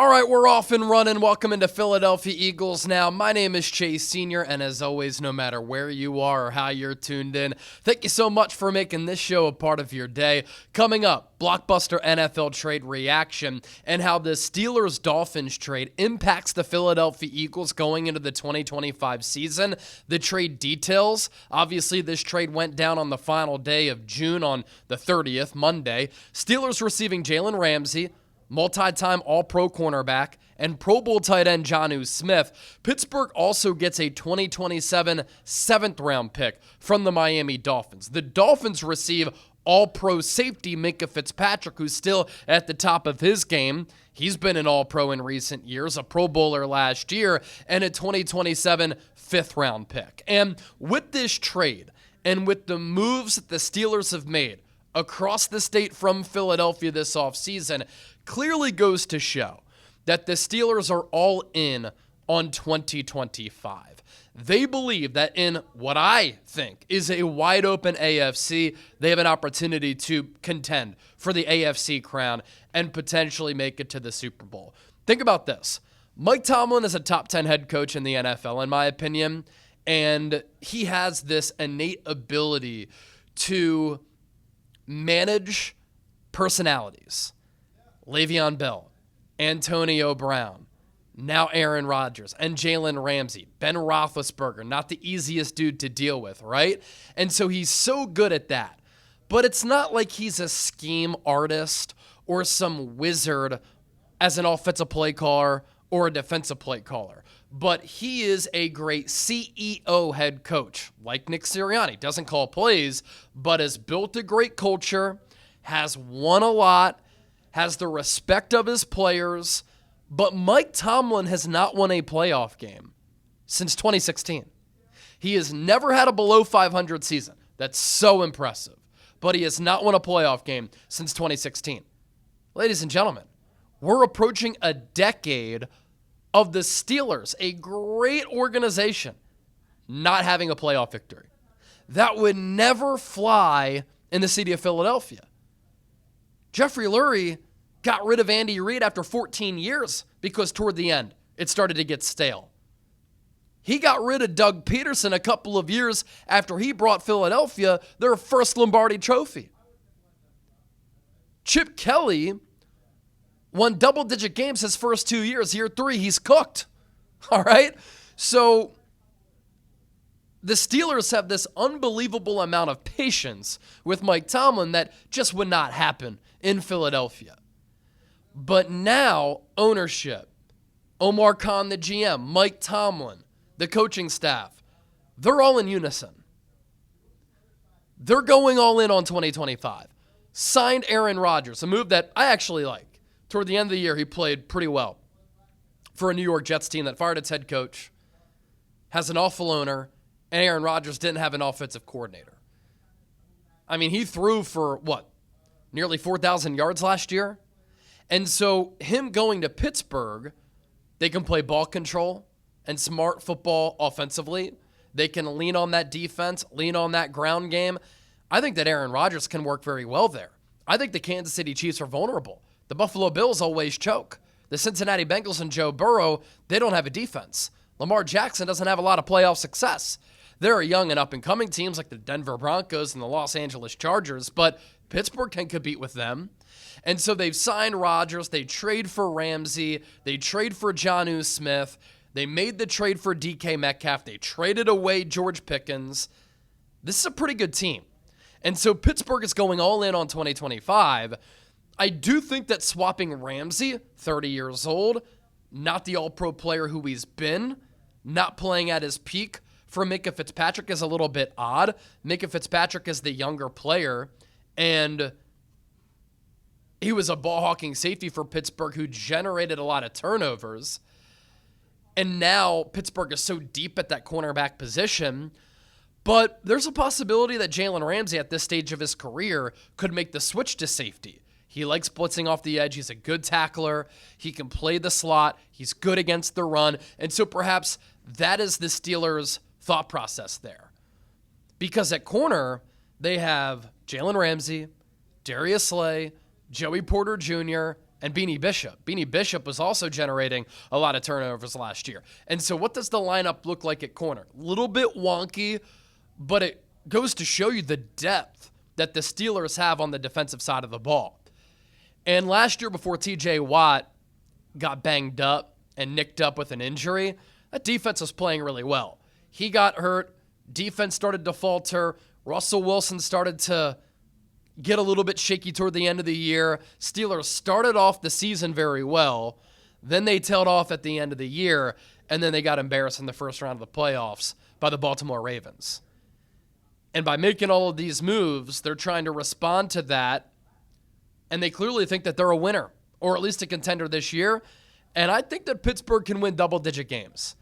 All right, we're off and running. Welcome into Philadelphia Eagles now. My name is Chase Sr., and as always, no matter where you are or how you're tuned in, thank you so much for making this show a part of your day. Coming up, Blockbuster NFL trade reaction and how the Steelers-Dolphins trade impacts the Philadelphia Eagles going into the 2025 season. The trade details. Obviously, this trade went down on the final day of June on the 30th, Monday. Steelers receiving Jalen Ramsey, multi-time All-Pro cornerback, and Pro Bowl tight end Jonnu Smith. Pittsburgh also gets a 2027 7th-round pick from the Miami Dolphins. The Dolphins receive All-Pro safety Minkah Fitzpatrick, who's still at the top of his game. He's been an All-Pro in recent years, a Pro Bowler last year, and a 2027 5th-round pick. And with this trade, and with the moves that the Steelers have made across the state from Philadelphia this offseason, clearly goes to show that the Steelers are all in on 2025. They believe that in what I think is a wide open AFC, they have an opportunity to contend for the AFC crown and potentially make it to the Super Bowl. Think about this. Mike Tomlin is a top 10 head coach in the NFL, in my opinion, and he has this innate ability to manage personalities. Le'Veon Bell, Antonio Brown, now Aaron Rodgers, and Jalen Ramsey, Ben Roethlisberger, not the easiest dude to deal with, right? And so he's so good at that. But it's not like he's a scheme artist or some wizard as an offensive play caller or a defensive play caller. But he is a great CEO head coach, like Nick Sirianni. Doesn't call plays, but has built a great culture, has won a lot, has the respect of his players, but Mike Tomlin has not won a playoff game since 2016. He has never had a below 500 season. That's so impressive. But he has not won a playoff game since 2016. Ladies and gentlemen, we're approaching a decade of the Steelers, a great organization, not having a playoff victory. That would never fly in the city of Philadelphia. Jeffrey Lurie got rid of Andy Reid after 14 years because toward the end, it started to get stale. He got rid of Doug Peterson a couple of years after he brought Philadelphia their first Lombardi trophy. Chip Kelly won double-digit games his first 2 years. Year 3, he's cooked. All right? So the Steelers have this unbelievable amount of patience with Mike Tomlin that just would not happen in Philadelphia. But now, ownership, Omar Khan, the GM, Mike Tomlin, the coaching staff, they're all in unison. They're going all in on 2025. Signed Aaron Rodgers, a move that I actually like. Toward the end of the year, he played pretty well for a New York Jets team that fired its head coach, has an awful owner, and Aaron Rodgers didn't have an offensive coordinator. I mean, he threw for, nearly 4,000 yards last year? And so him going to Pittsburgh, they can play ball control and smart football offensively. They can lean on that defense, lean on that ground game. I think that Aaron Rodgers can work very well there. I think the Kansas City Chiefs are vulnerable. The Buffalo Bills always choke. The Cincinnati Bengals and Joe Burrow, they don't have a defense. Lamar Jackson doesn't have a lot of playoff success. There are young and up-and-coming teams like the Denver Broncos and the Los Angeles Chargers, but Pittsburgh can compete with them. And so they've signed Rodgers. They trade for Ramsey. They trade for Jonnu Smith. They made the trade for DK Metcalf. They traded away George Pickens. This is a pretty good team. And so Pittsburgh is going all in on 2025. I do think that swapping Ramsey, 30 years old, not the all-pro player who he's been, not playing at his peak, for Minkah Fitzpatrick is a little bit odd. Minkah Fitzpatrick is the younger player, and he was a ball-hawking safety for Pittsburgh who generated a lot of turnovers. And now Pittsburgh is so deep at that cornerback position. But there's a possibility that Jalen Ramsey at this stage of his career could make the switch to safety. He likes blitzing off the edge. He's a good tackler. He can play the slot. He's good against the run. And so perhaps that is the Steelers' thought process there. Because at corner, they have Jalen Ramsey, Darius Slay, Joey Porter Jr., and Beanie Bishop. Beanie Bishop was also generating a lot of turnovers last year. And so what does the lineup look like at corner? A little bit wonky, but it goes to show you the depth that the Steelers have on the defensive side of the ball. And last year, before TJ Watt got banged up and nicked up with an injury, that defense was playing really well. He got hurt. Defense started to falter. Russell Wilson started to get a little bit shaky toward the end of the year. Steelers started off the season very well. Then they tailed off at the end of the year, and then they got embarrassed in the first round of the playoffs by the Baltimore Ravens. And by making all of these moves, they're trying to respond to that, and they clearly think that they're a winner, or at least a contender this year. And I think that Pittsburgh can win double-digit games.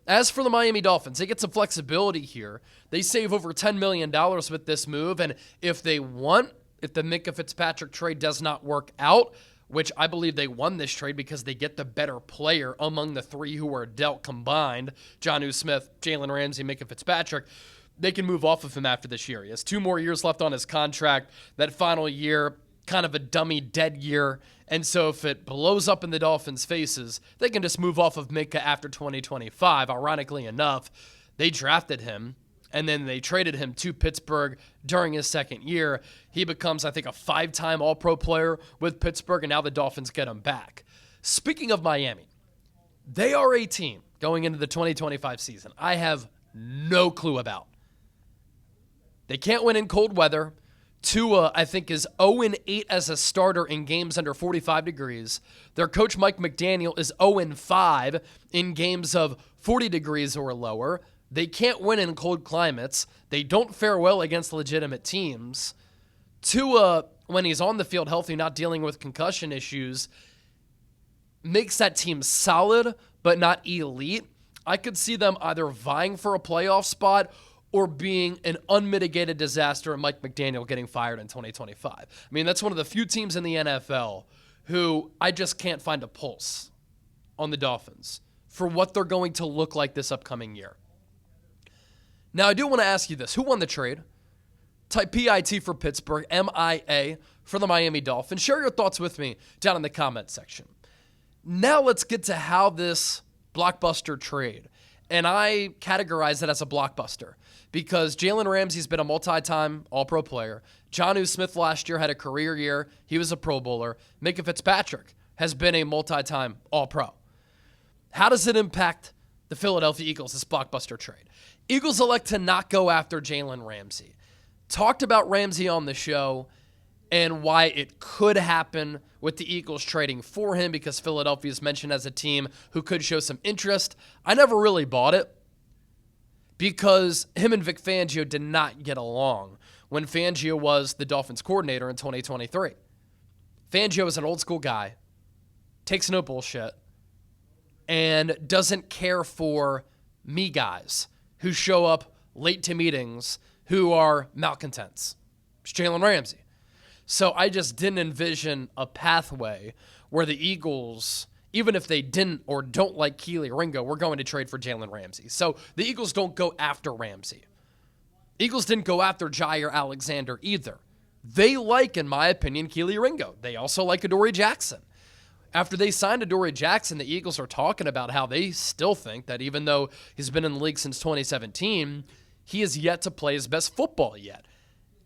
As for the Miami Dolphins, they get some flexibility here. They save over $10 million with this move, and if the Minkah Fitzpatrick trade does not work out, which I believe they won this trade because they get the better player among the three who were dealt combined, Jonnu Smith, Jalen Ramsey, Minkah Fitzpatrick, they can move off of him after this year. He has 2 more years left on his contract. That final year, kind of a dummy dead year. And so if it blows up in the Dolphins' faces, they can just move off of Minkah after 2025. Ironically enough, they drafted him, and then they traded him to Pittsburgh during his second year. He becomes, I think, a 5-time All-Pro player with Pittsburgh, and now the Dolphins get him back. Speaking of Miami, they are a team going into the 2025 season I have no clue about. They can't win in cold weather. Tua, I think, is 0-8 as a starter in games under 45 degrees. Their coach, Mike McDaniel, is 0-5 in games of 40 degrees or lower. They can't win in cold climates. They don't fare well against legitimate teams. Tua, when he's on the field healthy, not dealing with concussion issues, makes that team solid, but not elite. I could see them either vying for a playoff spot or being an unmitigated disaster and Mike McDaniel getting fired in 2025. I mean, that's one of the few teams in the NFL who I just can't find a pulse on the Dolphins for what they're going to look like this upcoming year. Now, I do want to ask you this. Who won the trade? Type PIT for Pittsburgh, MIA for the Miami Dolphins. Share your thoughts with me down in the comment section. Now let's get to how this blockbuster trade, and I categorize it as a blockbuster because Jalen Ramsey's been a multi-time All-Pro player. Jonnu Smith last year had a career year. He was a Pro Bowler. Minkah Fitzpatrick has been a multi-time All-Pro. How does it impact the Philadelphia Eagles, this blockbuster trade? Eagles elect to not go after Jalen Ramsey. Talked about Ramsey on the show and why it could happen with the Eagles trading for him because Philadelphia is mentioned as a team who could show some interest. I never really bought it because him and Vic Fangio did not get along when Fangio was the Dolphins coordinator in 2023. Fangio is an old school guy, takes no bullshit, and doesn't care for me guys who show up late to meetings who are malcontents. It's Jalen Ramsey. So I just didn't envision a pathway where the Eagles, even if they didn't or don't like Kelee Ringo, we're going to trade for Jalen Ramsey. So the Eagles don't go after Ramsey. Eagles didn't go after Jaire Alexander either. They like, in my opinion, Kelee Ringo. They also like Adoree Jackson. After they signed Adoree Jackson, the Eagles are talking about how they still think that even though he's been in the league since 2017, he has yet to play his best football yet.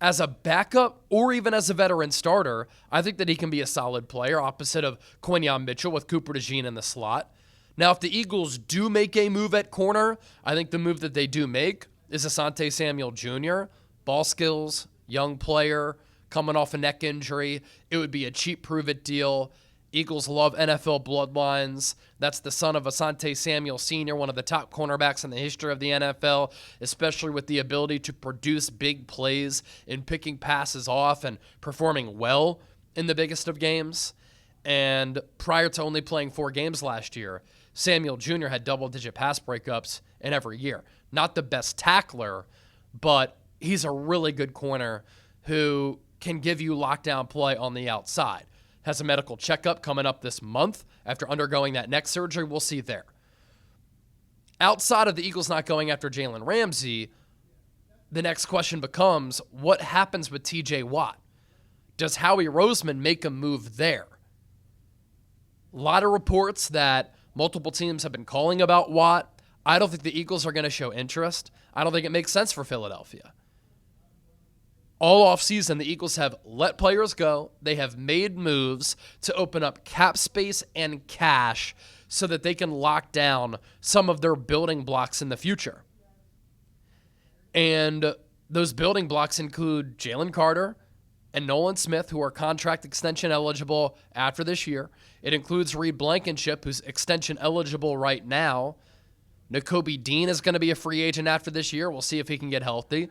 As a backup or even as a veteran starter, I think that he can be a solid player opposite of Quinyon Mitchell with Cooper DeJean in the slot. Now, if the Eagles do make a move at corner, I think the move that they do make is Asante Samuel Jr., ball skills, young player, coming off a neck injury. It would be a cheap prove-it deal. Eagles love NFL bloodlines. That's the son of Asante Samuel Sr., one of the top cornerbacks in the history of the NFL, especially with the ability to produce big plays in picking passes off and performing well in the biggest of games. And prior to only playing 4 games last year, Samuel Jr. had double-digit pass breakups in every year. Not the best tackler, but he's a really good corner who can give you lockdown play on the outside. Has a medical checkup coming up this month after undergoing that neck surgery. We'll see there. Outside of the Eagles not going after Jalen Ramsey, the next question becomes, what happens with TJ Watt? Does Howie Roseman make a move there? A lot of reports that multiple teams have been calling about Watt. I don't think the Eagles are going to show interest. I don't think it makes sense for Philadelphia. All offseason, the Eagles have let players go. They have made moves to open up cap space and cash so that they can lock down some of their building blocks in the future. And those building blocks include Jalen Carter and Nolan Smith, who are contract extension eligible after this year. It includes Reed Blankenship, who's extension eligible right now. Nakobe Dean is going to be a free agent after this year. We'll see if he can get healthy.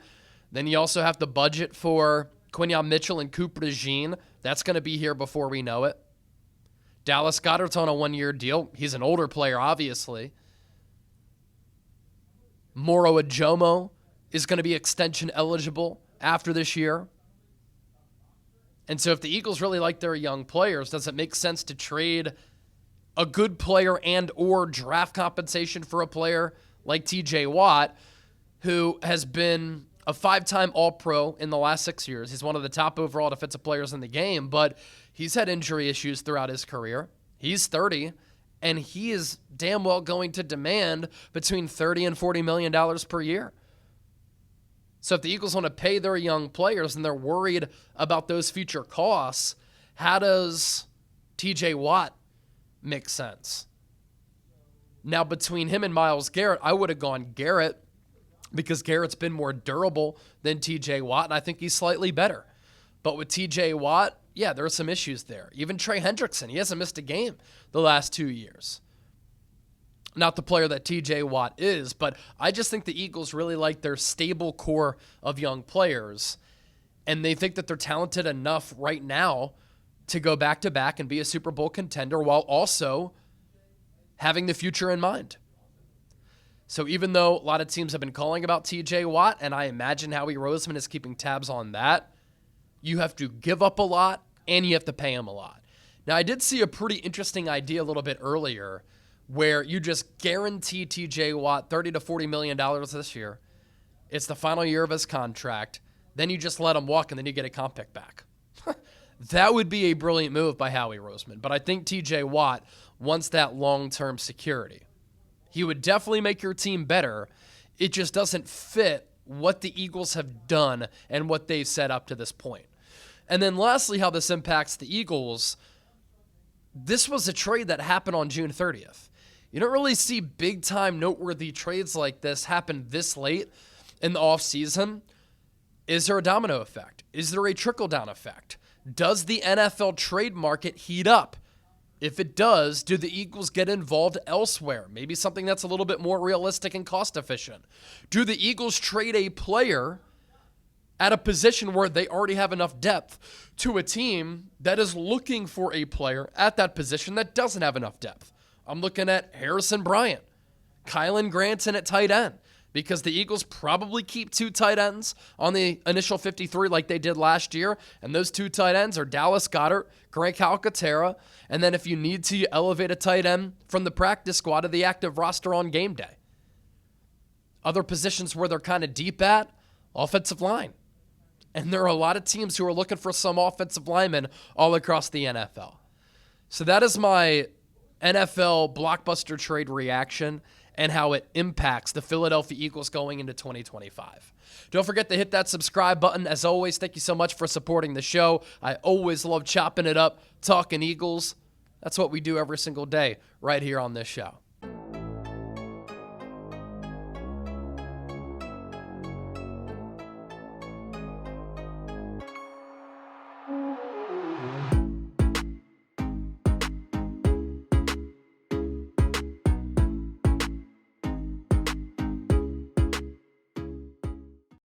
Then you also have the budget for Quinyon Mitchell and Cooper DeJean. That's going to be here before we know it. Dallas Goedert's on a one-year deal. He's an older player, obviously. Moro Ajomo is going to be extension eligible after this year. And so if the Eagles really like their young players, does it make sense to trade a good player and or draft compensation for a player like TJ Watt, who has been a 5-time All-Pro in the last 6 years? He's one of the top overall defensive players in the game, but he's had injury issues throughout his career. He's 30, and he is damn well going to demand between $30 and $40 million per year. So if the Eagles want to pay their young players and they're worried about those future costs, how does TJ Watt make sense? Now, between him and Myles Garrett, I would have gone Garrett because Garrett's been more durable than TJ Watt, and I think he's slightly better. But with TJ Watt, yeah, there are some issues there. Even Trey Hendrickson, he hasn't missed a game the last 2 years. Not the player that TJ Watt is, but I just think the Eagles really like their stable core of young players, and they think that they're talented enough right now to go back-to-back and be a Super Bowl contender while also having the future in mind. So even though a lot of teams have been calling about TJ Watt, and I imagine Howie Roseman is keeping tabs on that, you have to give up a lot and you have to pay him a lot. Now, I did see a pretty interesting idea a little bit earlier where you just guarantee TJ Watt $30 to $40 million this year. It's the final year of his contract. Then you just let him walk, and then you get a comp pick back. That would be a brilliant move by Howie Roseman. But I think TJ Watt wants that long-term security. He would definitely make your team better. It just doesn't fit what the Eagles have done and what they've set up to this point. And then lastly, how this impacts the Eagles. This was a trade that happened on June 30th. You don't really see big-time noteworthy trades like this happen this late in the offseason. Is there a domino effect? Is there a trickle-down effect? Does the NFL trade market heat up? If it does, do the Eagles get involved elsewhere? Maybe something that's a little bit more realistic and cost-efficient. Do the Eagles trade a player at a position where they already have enough depth to a team that is looking for a player at that position that doesn't have enough depth? I'm looking at Harrison Bryant, Kylan Granson at tight end, because the Eagles probably keep 2 tight ends on the initial 53 like they did last year, and those 2 tight ends are Dallas Goedert, Greg Calcaterra, and then if you need to, you elevate a tight end from the practice squad to the active roster on game day. Other positions where they're kind of deep at, offensive line. And there are a lot of teams who are looking for some offensive linemen all across the NFL. So that is my NFL blockbuster trade reaction and how it impacts the Philadelphia Eagles going into 2025. Don't forget to hit that subscribe button. As always, thank you so much for supporting the show. I always love chopping it up, talking Eagles. That's what we do every single day right here on this show.